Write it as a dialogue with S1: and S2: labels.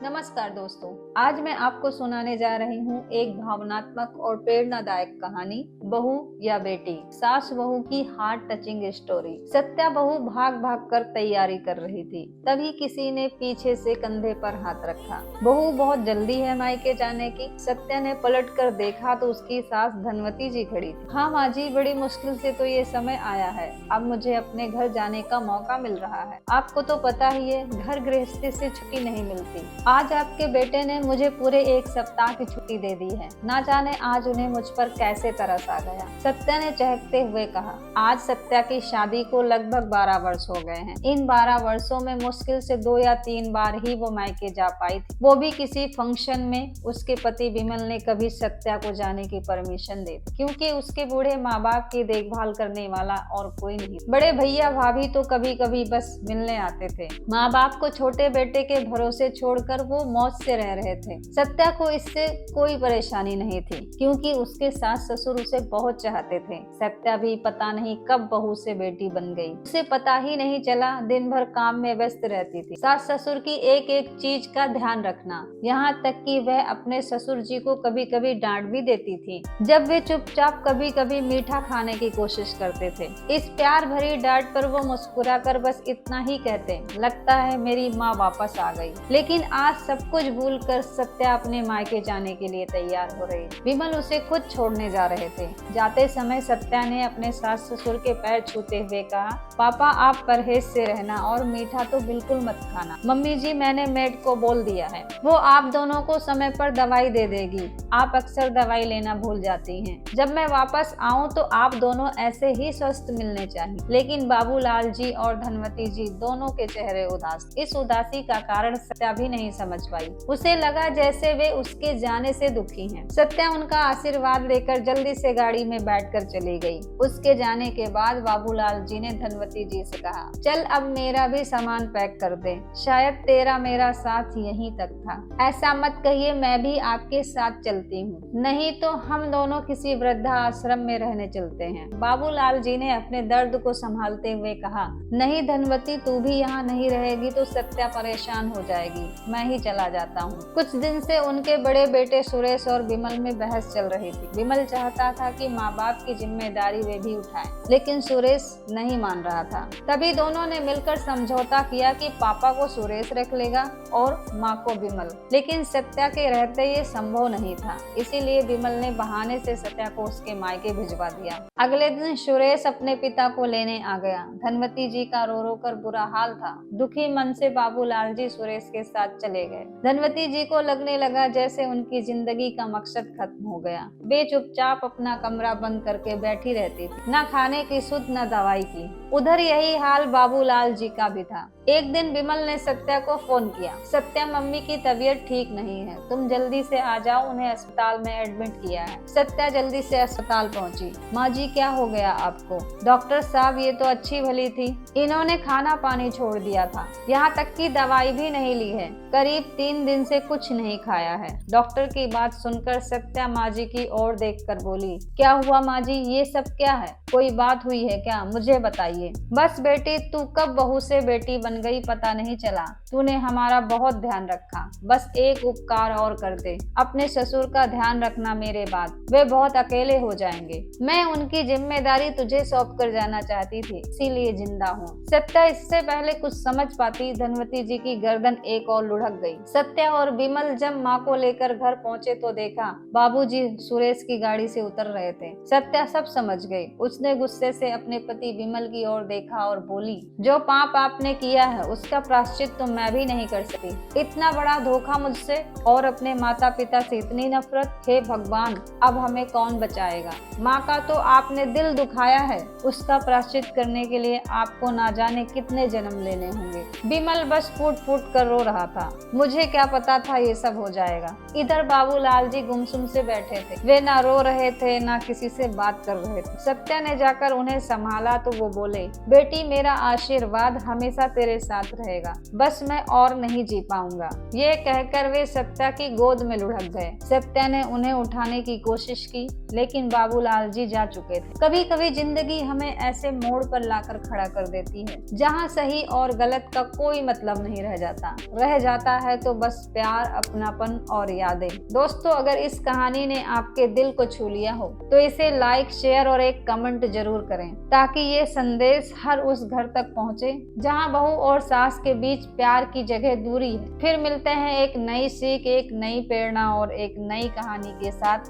S1: नमस्कार दोस्तों, आज मैं आपको सुनाने जा रही हूँ एक भावनात्मक और प्रेरणादायक कहानी, बहू या बेटी। सास बहू की हार्ट टचिंग स्टोरी। सत्या बहू भाग भाग कर तैयारी कर रही थी, तभी किसी ने पीछे से कंधे पर हाथ रखा। बहू बहुत जल्दी है मायके जाने की। सत्या ने पलट कर देखा तो उसकी सास धनवती जी खड़ी थी। हाँ माँ जी, बड़ी मुश्किल से तो ये समय आया है, अब मुझे अपने घर जाने का मौका मिल रहा है। आपको तो पता ही है, घर गृहस्थी से छुट्टी नहीं मिलती। आज आपके बेटे ने मुझे पूरे 1 सप्ताह की छुट्टी दे दी है। ना जाने आज उन्हें मुझ पर कैसे तरस आ गया। सत्या ने चहकते हुए कहा। आज सत्या की शादी को लगभग 12 वर्ष हो गए हैं। इन 12 वर्षों में मुश्किल से 2 या 3 बार ही वो मायके जा पाई थी, वो भी किसी फंक्शन में। उसके पति विमल ने कभी सत्या को जाने की परमिशन दे दी, क्योंकि उसके बूढ़े माँ बाप की देखभाल करने वाला और कोई नहीं। बड़े भैया भाभी तो कभी कभी बस मिलने आते थे। माँ बाप को छोटे बेटे के भरोसे छोड़कर वो मौज से रह रहे थे। सत्या को इससे कोई परेशानी नहीं थी, क्योंकि उसके सास ससुर उसे बहुत चाहते थे। सत्या भी पता नहीं कब बहू से बेटी बन गई, उसे पता ही नहीं चला। दिन भर काम में व्यस्त रहती थी, सास ससुर की एक एक चीज का ध्यान रखना, यहाँ तक कि वह अपने ससुर जी को कभी कभी डांट भी देती थी जब वे चुपचाप कभी कभी मीठा खाने की कोशिश करते थे। इस प्यार भरी डांट पर वो मुस्कुराकर बस इतना ही कहते, लगता है मेरी माँ वापस आ गई। लेकिन आज सब कुछ भूलकर सत्या अपने मायके जाने के लिए तैयार हो रही। विमल उसे खुद छोड़ने जा रहे थे। जाते समय सत्या ने अपने सास ससुर के पैर छूते हुए कहा, पापा आप परहेज से रहना और मीठा तो बिल्कुल मत खाना। मम्मी जी, मैंने मेड को बोल दिया है, वो आप दोनों को समय पर दवाई दे देगी। आप अक्सर दवाई लेना भूल जाती हैं। जब मैं वापस आऊं तो आप दोनों ऐसे ही स्वस्थ मिलने चाहिए। लेकिन बाबूलाल जी और धनवती जी दोनों के चेहरे उदास। इस उदासी का कारण सत्या भी नहीं समझ पाई। उसे लगा जैसे वे उसके जाने से दुखी हैं। सत्या उनका आशीर्वाद लेकर जल्दी से गाड़ी में बैठकर चली गई। उसके जाने के बाद बाबूलाल जी ने धनवती जी से कहा, चल अब मेरा भी सामान पैक कर दे, शायद तेरा मेरा साथ यहीं तक था। ऐसा मत कहिए, मैं भी आपके साथ चलती हूँ, नहीं तो हम दोनों किसी वृद्धा आश्रम में रहने चलते हैं। बाबूलाल जी ने अपने दर्द को संभालते हुए कहा, नहीं धनवती, तू भी यहाँ नहीं रहेगी तो सत्या परेशान हो जाएगी, मैं ही चला जाता हूँ। कुछ दिन से उनके बड़े बेटे सुरेश और विमल में बहस चल रही थी। विमल चाहता था कि माँ बाप की जिम्मेदारी वे भी उठाएं, लेकिन सुरेश नहीं मान रहा था। तभी दोनों ने मिलकर समझौता किया कि पापा को सुरेश रख लेगा और माँ को विमल। लेकिन सत्या के रहते ये संभव नहीं था, इसीलिए विमल ने बहाने से सत्या को उसके मायके भिजवा दिया। अगले दिन सुरेश अपने पिता को लेने आ गया। धनवती जी का रो रो कर बुरा हाल था। दुखी मन से बाबूलाल जी सुरेश के साथ चले गए। धनवती जी को लगने लगा जैसे उनकी जिंदगी का मकसद खत्म हो गया। वे चुपचाप अपना कमरा बंद करके बैठी रहती थी, न खाने की सुध न दवाई की। उधर यही हाल बाबूलाल जी का भी था। एक दिन विमल ने सत्या को फोन किया, सत्या मम्मी की तबीयत ठीक नहीं है, तुम जल्दी से आ जाओ, उन्हें अस्पताल में एडमिट किया है। सत्या जल्दी से अस्पताल पहुंची। माँ जी क्या हो गया आपको? डॉक्टर साहब ये तो अच्छी भली थी, इन्होंने खाना पानी छोड़ दिया था, यहाँ तक की दवाई भी नहीं ली है, करीब 3 दिन से कुछ नहीं खाया है। डॉक्टर की बात सुनकर सत्या माँ जी की ओर देखकर बोली, क्या हुआ माँ जी, ये सब क्या है? कोई बात हुई है क्या? मुझे बताइए। बस बेटी, तू कब बहू से बेटी बन गई पता नहीं चला, तूने हमारा बहुत ध्यान रखा। बस एक उपकार और कर दे, अपने ससुर का ध्यान रखना मेरे बाद, वे बहुत अकेले हो जाएंगे। मैं उनकी जिम्मेदारी तुझे सौंप कर जाना चाहती थी, इसीलिए जिंदा हूँ। सत्या इससे पहले कुछ समझ पाती, धनवती जी की गर्दन एक और लुढ़क गई। सत्या और विमल जब माँ को लेकर घर पहुँचे तो देखा बाबूजी सुरेश की गाड़ी से उतर रहे थे। सत्या सब समझ गई। उसने गुस्से से अपने पति विमल की ओर देखा और बोली, जो पाप आपने किया है उसका प्रायश्चित तो मैं भी नहीं कर सकी। इतना बड़ा धोखा मुझसे और अपने माता पिता से इतनी नफरत, हे भगवान, अब हमें कौन बचाएगा? माँ का तो आपने दिल दुखाया है, उसका प्रायश्चित करने के लिए आपको ना जाने कितने जन्म लेने होंगे। विमल बस फूट फूट कर रो रहा था, मुझे क्या पता था ये सब हो जाएगा। इधर बाबूलाल जी गुमसुम से बैठे थे, वे ना रो रहे थे ना किसी से बात कर रहे थे। सत्या ने ने जाकर उन्हें संभाला तो वो बोले, बेटी मेरा आशीर्वाद हमेशा तेरे साथ रहेगा, बस मैं और नहीं जी पाऊंगा। ये कहकर वे सत्या की गोद में लुढ़क गए। सत्या ने उन्हें उठाने की कोशिश की, लेकिन बाबूलाल जी जा चुके थे। कभी कभी जिंदगी हमें ऐसे मोड़ पर लाकर खड़ा कर देती है जहाँ सही और गलत का कोई मतलब नहीं रह जाता। रह जाता है तो बस प्यार, अपनापन और यादें। दोस्तों, अगर इस कहानी ने आपके दिल को छू लिया हो तो इसे लाइक, शेयर और एक कमेंट जरूर करें, ताकि ये संदेश हर उस घर तक पहुँचे जहाँ बहू और सास के बीच प्यार की जगह दूरी है। फिर मिलते हैं एक नई सीख, एक नई प्रेरणा और एक नई कहानी के साथ।